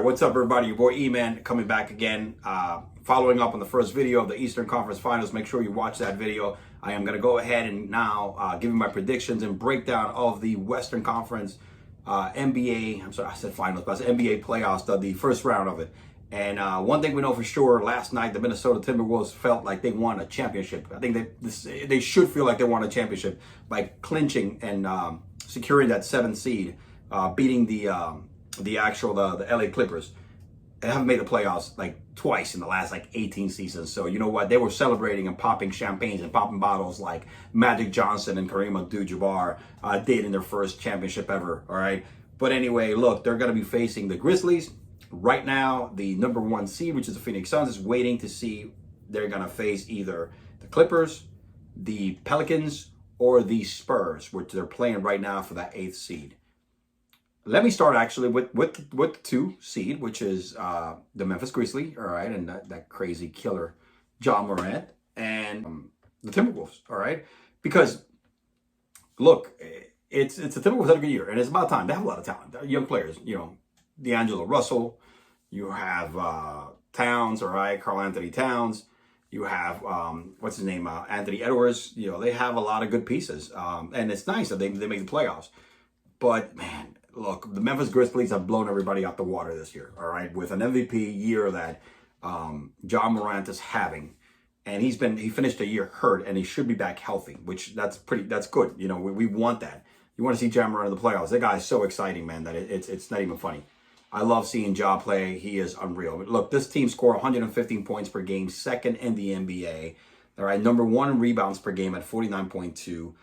what's up, everybody? Your boy E-Man coming back again. Following up on the first video of the Eastern Conference Finals. Make sure you watch that video. I am going to go ahead and now give you my predictions and breakdown of the Western Conference NBA. I'm sorry, I said finals, but I said NBA playoffs, the first round of it. And one thing we know for sure, last night the Minnesota Timberwolves felt like they won a championship. I think they should feel like they won a championship by clinching and securing that 7th seed, beating the LA Clippers. They haven't made the playoffs like twice in the last 18 seasons. So you know what? They were celebrating and popping champagnes and popping bottles like Magic Johnson and Kareem Abdul-Jabbar did in their first championship ever. All right. But anyway, look, they're going to be facing the Grizzlies. Right now, the number 1 seed, which is the Phoenix Suns, is waiting to see they're going to face either the Clippers, the Pelicans, or the Spurs, which they're playing right now for that 8th seed. Let me start actually with the 2 seed, which is the Memphis Grizzlies, all right, and that crazy killer Ja Morant, and the Timberwolves, all right, because look, it's the Timberwolves had a good year, and it's about time. They have a lot of talent, they're young players, you know, D'Angelo Russell, you have Towns, all right, Karl Anthony Towns, you have what's his name, Anthony Edwards. You know, they have a lot of good pieces, and it's nice that they make the playoffs. But man, look, the Memphis Grizzlies have blown everybody out the water this year, all right, with an MVP year that Ja Morant is having. And he finished the year hurt, and he should be back healthy, which that's good. You know, we want that. You want to see Ja Morant in the playoffs. That guy is so exciting, man, that it's not even funny. I love seeing Ja play. He is unreal. Look, this team scored 115 points per game, 2nd in the NBA. All right, number 1 in rebounds per game at 49.2.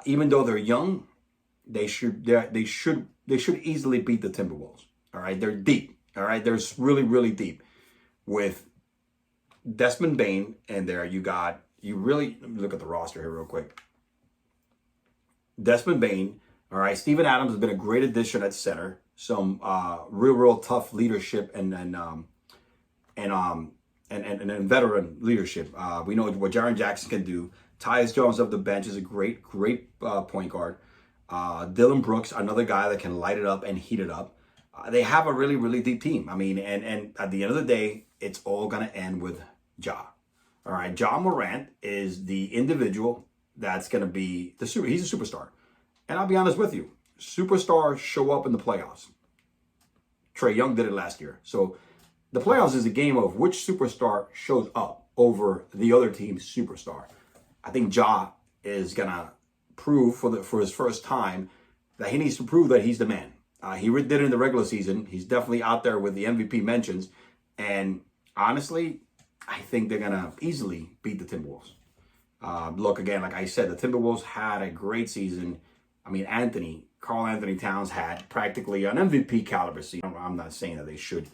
Even though they're young, they should easily beat the Timberwolves. All right, they're deep. All right, they're really deep. With Desmond Bane in there, let me look at the roster here real quick. Desmond Bane. All right, Steven Adams has been a great addition at center. Some real tough leadership and veteran leadership. We know what Jaren Jackson can do. Tyus Jones of the bench is a great point guard. Dylan Brooks, another guy that can light it up and heat it up. They have a really deep team. I mean, and at the end of the day, it's all gonna end with Ja. All right, Ja Morant is the individual that's gonna be he's a superstar. And I'll be honest with you, superstars show up in the playoffs. Trae Young did it last year. So the playoffs is a game of which superstar shows up over the other team's superstar. I think Ja is gonna prove for his first time that he needs to prove that he's the man. He did it in the regular season. He's definitely out there with the MVP mentions. And honestly, I think they're gonna easily beat the Timberwolves. Look, again, like I said, the Timberwolves had a great season. I mean, Karl Anthony Towns had practically an MVP caliber season. I'm not saying that he should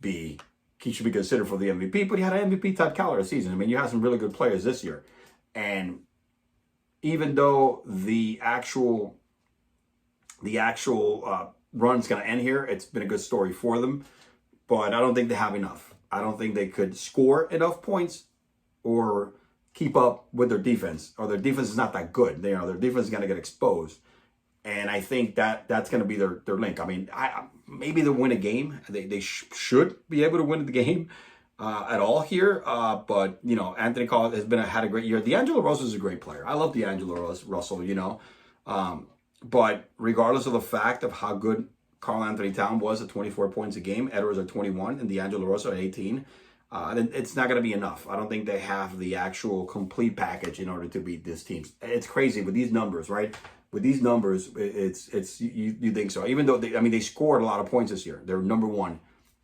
be considered for the MVP, but he had an MVP type caliber season. I mean, you have some really good players this year. And even though the actual run's going to end here, it's been a good story for them, but I don't think they have enough. I don't think they could score enough points or keep up with their defense, or their defense is not that good. Their defense is going to get exposed. And I think that's going to be their link. I mean, maybe they'll win a game. They should be able to win the game at all here. But, you know, Anthony Collins has had a great year. D'Angelo Russell is a great player. I love D'Angelo Russell, you know. But regardless of the fact of how good Karl Anthony Towns was at 24 points a game, Edwards at 21, and D'Angelo Russell at 18, it's not going to be enough. I don't think they have the actual complete package in order to beat this team. It's crazy with these numbers, right? With these numbers, you think so. Even though they scored a lot of points this year. They're number 1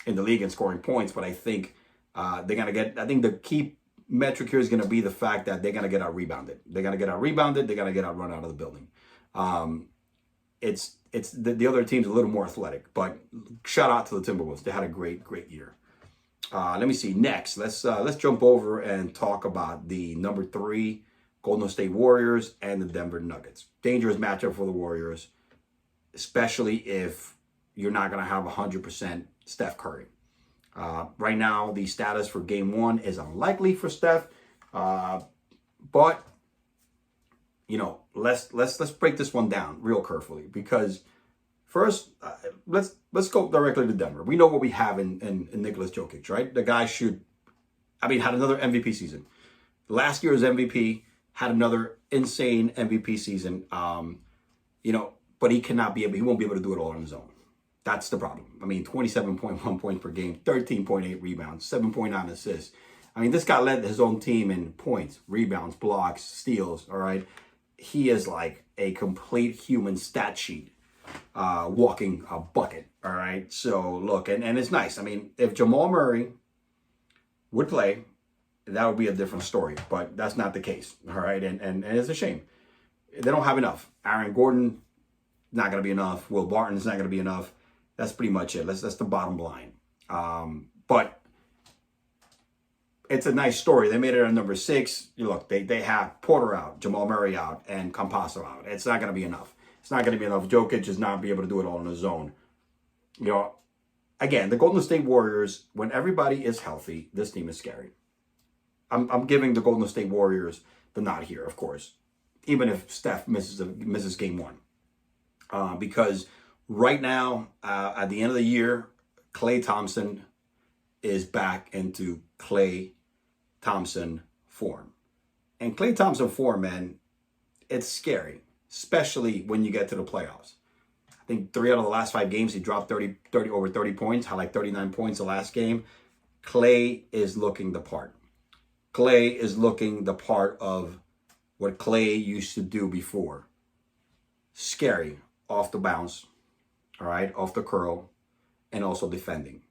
in the league in scoring points, but I think they're gonna get. I think the key metric here is going to be the fact that they're going to get out rebounded. They're going to get out rebounded. They're going to get out run out of the building. It's the other team's a little more athletic, but shout out to the Timberwolves. They had a great year. Let me see. Next, let's jump over and talk about the number 3 Golden State Warriors and the Denver Nuggets. Dangerous matchup for the Warriors, especially if you're not going to have 100% Steph Curry. Right now, the status for Game 1 is unlikely for Steph, but you know, let's break this one down real carefully, because first, let's let's go directly to Denver. We know what we have in Nikola Jokic, right? The guy had another MVP season. Last year's MVP, had another insane MVP season. But he won't be able to do it all on his own. That's the problem. 27.1 points per game, 13.8 rebounds, 7.9 assists. This guy led his own team in points, rebounds, blocks, steals, all right? He is like a complete human stat sheet, walking a bucket, all right? So, look, and it's nice. If Jamal Murray would play, that would be a different story, but that's not the case, all right? And it's a shame. They don't have enough. Aaron Gordon, not going to be enough. Will Barton's not going to be enough. That's pretty much it. That's the bottom line. But it's a nice story. They made it at number 6. Look, they have Porter out, Jamal Murray out, and Campazzo out. It's not going to be enough. It's not going to be enough. Jokic is not be able to do it all on his own. Again, the Golden State Warriors, when everybody is healthy, this team is scary. I'm giving the Golden State Warriors the nod here, of course, even if Steph misses game 1. Because right now, at the end of the year, Klay Thompson is back into Klay Thompson form. And Klay Thompson form, man, it's scary, especially when you get to the playoffs. I think 3 out of the last 5 games, he dropped over 30 points, had like 39 points the last game. Klay is looking the part. Klay is looking the part of what Klay used to do before. Scary, off the bounce, all right, off the curl, and also defending.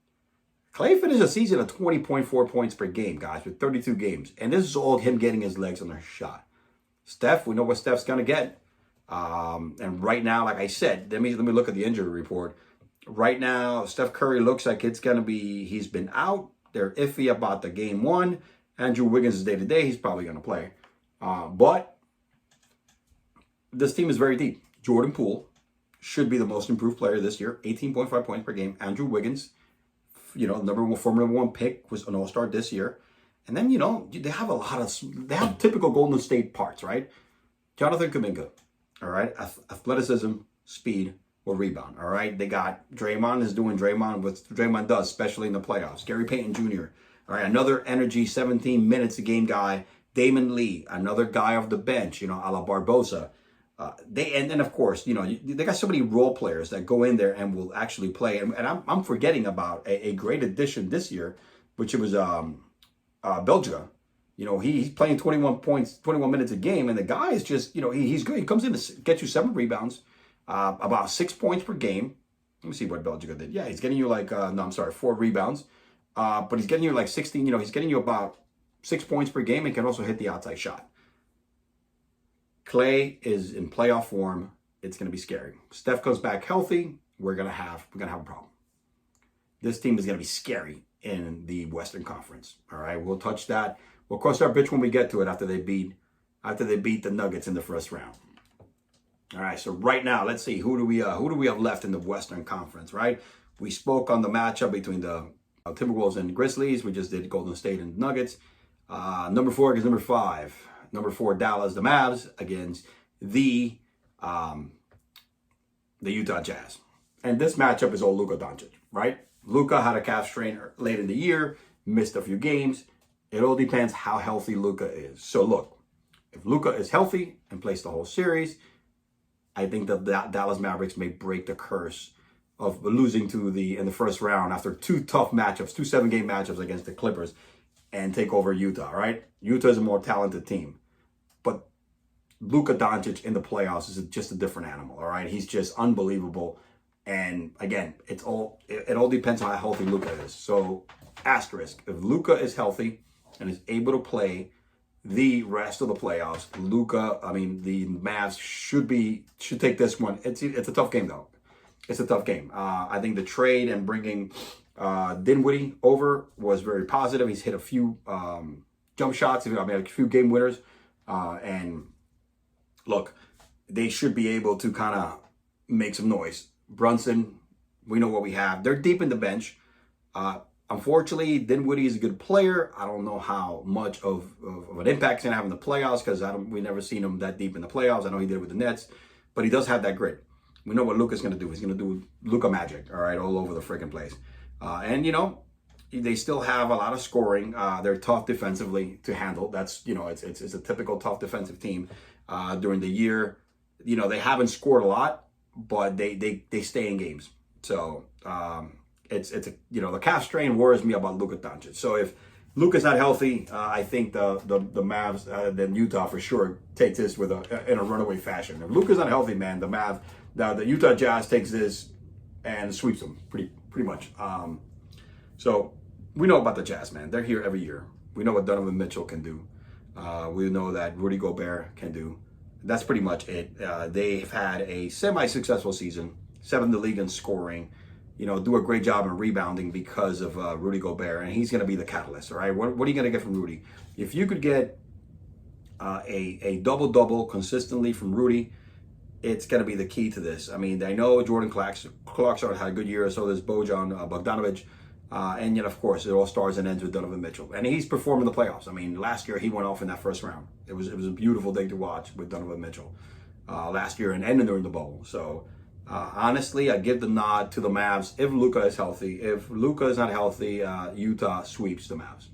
Klay finished the season at 20.4 points per game, guys, with 32 games. And this is all him getting his legs on a shot. Steph, we know what Steph's going to get. And right now, like I said, let me look at the injury report. Right now, Steph Curry looks like it's going to be, he's been out. They're iffy about the game 1. Andrew Wiggins is day-to-day. He's probably going to play. But this team is very deep. Jordan Poole should be the most improved player this year. 18.5 points per game. Andrew Wiggins, former number 1 pick, was an all-star this year. And then, they have typical Golden State parts, right? Jonathan Kuminga, all right? Athleticism, speed, or rebound, all right? They got Draymond is doing Draymond what Draymond does, especially in the playoffs. Gary Payton Jr., all right? Another energy, 17 minutes a game guy. Damon Lee, another guy off the bench, a la Barbosa. And then, of course, they got so many role players that go in there and will actually play. And I'm forgetting about a great addition this year, which was Belgica. He's playing 21 minutes a game, and the guy is just, he's good. He comes in to get you 7 rebounds, about 6 points per game. Let me see what Belgica did. Yeah, he's getting you 4 rebounds. But he's getting you like 16, he's getting you about 6 points per game and can also hit the outside shot. Klay is in playoff form. It's going to be scary. Steph comes back healthy. We're going to have a problem. This team is going to be scary in the Western Conference. All right, we'll touch that. We'll cross our bridge when we get to it after they beat the Nuggets in the first round. All right, so right now, let's see who do we have left in the Western Conference, right? We spoke on the matchup between the Timberwolves and Grizzlies. We just did Golden State and Nuggets. Number 4 against number 5. Number 4, Dallas, the Mavs against the Utah Jazz. And this matchup is all Luka Doncic, right? Luka had a calf strain late in the year, missed a few games. It all depends how healthy Luka is. So look, if Luka is healthy and plays the whole series, I think that Dallas Mavericks may break the curse of losing in the first round after 2 tough matchups, 2 7-game matchups against the Clippers, and take over Utah, right? Utah is a more talented team. But Luka Doncic in the playoffs is just a different animal, all right? He's just unbelievable. And again, it all depends on how healthy Luka is. So, asterisk, if Luka is healthy and is able to play the rest of the playoffs, the Mavs should take this one. It's a tough game, though. It's a tough game. I think the trade and bringing Dinwiddie over was very positive. He's hit a few jump shots, a few game winners. And look, they should be able to kind of make some noise. Brunson, we know what we have. They're deep in the bench. Unfortunately, Dinwiddie is a good player. I don't know how much of an impact he's going to have in the playoffs because we never seen him that deep in the playoffs. I know he did it with the Nets, but he does have that grit. We know what Luka's going to do. He's going to do Luka magic, all right, all over the freaking place. And, you know, they still have a lot of scoring. They're tough defensively to handle. That's, you know, it's a typical tough defensive team. During the year, you know, they haven't scored a lot, but they stay in games. So it's a, you know, the calf strain worries me about Luka Doncic. So if Luka's not healthy, I think the Mavs, then Utah for sure takes this in a runaway fashion. If Luka's not healthy, man, the Utah Jazz takes this and sweeps them pretty much. So we know about the Jazz, man. They're here every year. We know what Donovan Mitchell can do. We know that Rudy Gobert can do. That's pretty much it. They've had a semi-successful season, 7th in the league in scoring. You know, do a great job in rebounding because of Rudy Gobert, and he's going to be the catalyst. All right, what are you going to get from Rudy? If you could get a double-double consistently from Rudy, it's going to be the key to this. I mean, I know Jordan Clarkson had a good year, so does Bojan Bogdanovic. And yet, of course, it all starts and ends with Donovan Mitchell. And he's performed in the playoffs. I mean, last year he went off in that first round. It was a beautiful thing to watch with Donovan Mitchell last year and during the bubble. So, honestly, I give the nod to the Mavs if Luka is healthy. If Luka is not healthy, Utah sweeps the Mavs.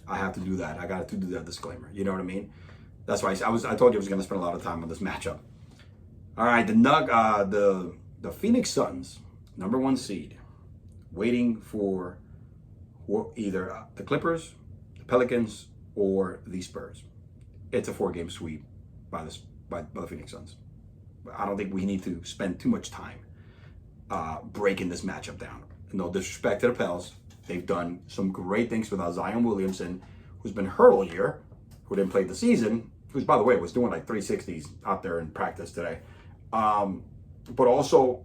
I have to do that. I got to do that disclaimer. You know what I mean? That's why I told you I was going to spend a lot of time on this matchup. All right, the Phoenix Suns, #1 seed, waiting for either the Clippers, the Pelicans, or the Spurs. It's a 4-game sweep by the Phoenix Suns. I don't think we need to spend too much time breaking this matchup down. No disrespect to the Pels. They've done some great things without Zion Williamson, who's been hurt all year, who didn't play the season, who's, by the way, was doing like 360s out there in practice today. But also,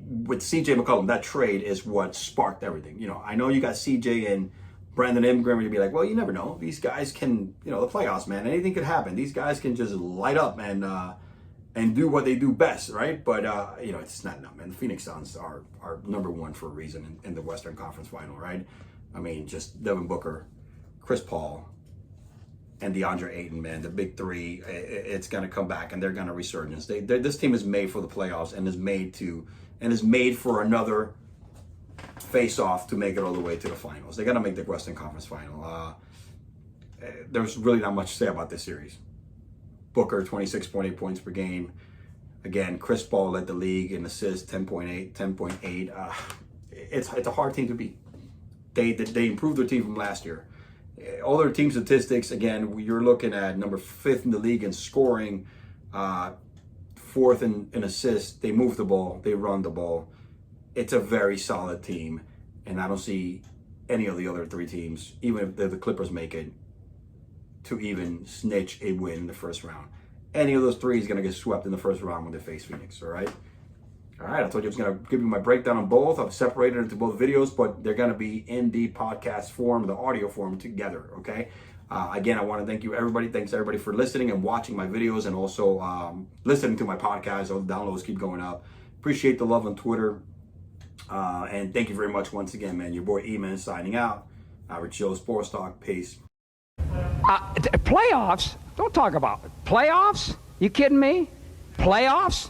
with CJ McCollum, that trade is what sparked everything. You know, I know you got CJ and Brandon Ingram, you'd be like, well, you never know. These guys can, you know, the playoffs, man, anything could happen. These guys can just light up and do what they do best, right? But, you know, it's not enough, man. The Phoenix Suns are #1 for a reason in the Western Conference Final, right? I mean, just Devin Booker, Chris Paul, and DeAndre Ayton, man, the big three, it's going to come back and they're going to resurgence. This team is made for the playoffs and is made for another face-off to make it all the way to the finals. They got to make the Western Conference Final. There's really not much to say about this series. Booker, 26.8 points per game. Again, Chris Paul led the league in assists, 10.8. It's a hard team to beat. They improved their team from last year. All their team statistics, again, you're looking at number 5th in the league in scoring, 4th in assists. They move the ball. They run the ball. It's a very solid team, and I don't see any of the other 3 teams, even if the Clippers make it, to even snitch a win in the first round. Any of those 3 is going to get swept in the first round when they face Phoenix, all right? All right, I told you I was going to give you my breakdown on both. I've separated it into both videos, but they're going to be in the podcast form, the audio form together, okay? Again, I want to thank you, everybody. Thanks, everybody, for listening and watching my videos and also listening to my podcast. All the downloads keep going up. Appreciate the love on Twitter. And thank you very much once again, man. Your boy E-Man signing out. Rich Joe Sports Talk. Peace. Playoffs? Don't talk about it. Playoffs? You kidding me? Playoffs?